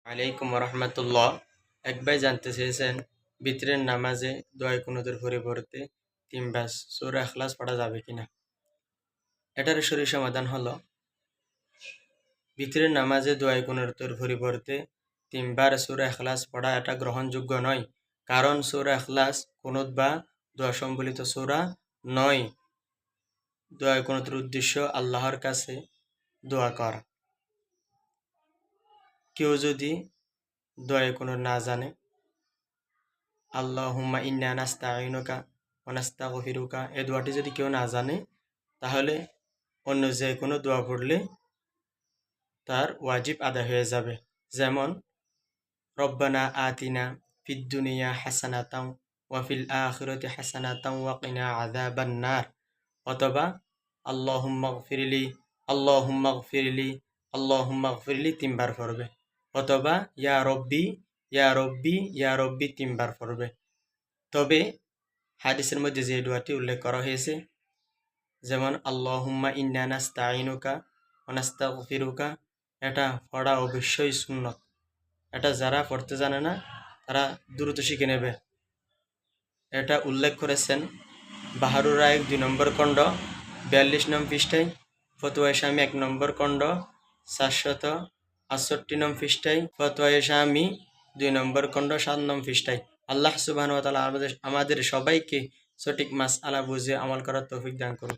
আলাইকুম রহমতুল্লাহ। এক ভাই জানতে চেয়েছেন বিতরের নামাজে দোয়া কুনুতের পরিবর্তে 3 বার সূরা ইখলাস পড়া যাবে কিনা। এটার সহি সমাধান হলো বিতরের নামাজে দোয়া কুনুতের পরিবর্তে 3 বার সূরা ইখলাস পড়া এটা গ্রহণযোগ্য নয়। কারণ সূরা ইখলাস কুনুত বা দোয়া সম্বলিত সূরা নয়। দোয়া কুনুতের উদ্দেশ্য আল্লাহর কাছে দোয়া করা। কেউ যদি দোয়া কুনুত না জানে, আল্লাহুম্মা ইন্না নাস্তাঈনুকা ওয়া নাস্তাগফিরুকা এই দোয়াটি যদি কেউ না জানে, তাহলে অন্য যে কোনো দোয়া পড়লে তার ওয়াজিব আদায় হয়ে যাবে। যেমন রব্বানা আতিনা ফিদ দুনিয়া হাসানাতাও ওয়া ফিল আখিরাতি হাসানাতাও ওয়া কিনা আযাবান নার, অথবা আল্লাহুম্মা গফিরলি আল্লাহুম্মা গফিরলি আল্লাহুম্মা গফিরলি 3 বার পড়বে, অথবা ইয়া রব্বি ইয়া রব্বি ইয়া রব্বি 3 বার পড়বে। তবে হাদিসের মধ্যে যে দোয়াটি উল্লেখ করা হয়েছে, যেমন আল্লাহুম্মা ইন্না নাস্তাঈনুকা ওয়া নাস্তাগফিরুকা, এটা পড়া অবশ্যই সুন্নত। এটা যারা পড়তে জানে না তারা দ্রুত শিখে নেবে। এটা উল্লেখ করেছেন বাহারুর রায়েক 2 নম্বর খণ্ড 42 নং পৃষ্ঠায়, ফতোয়া শামী 1 নম্বর খণ্ড 468 নং পৃষ্ঠায়, ফতোয়া শামী 2 নম্বর খণ্ড 7 নং পৃষ্ঠায়। আল্লাহ সুবহানাহু ওয়া তাআলা আমাদের সবাইকে সঠিক মাসআলা বুঝে আমল করার তৌফিক দান করুন।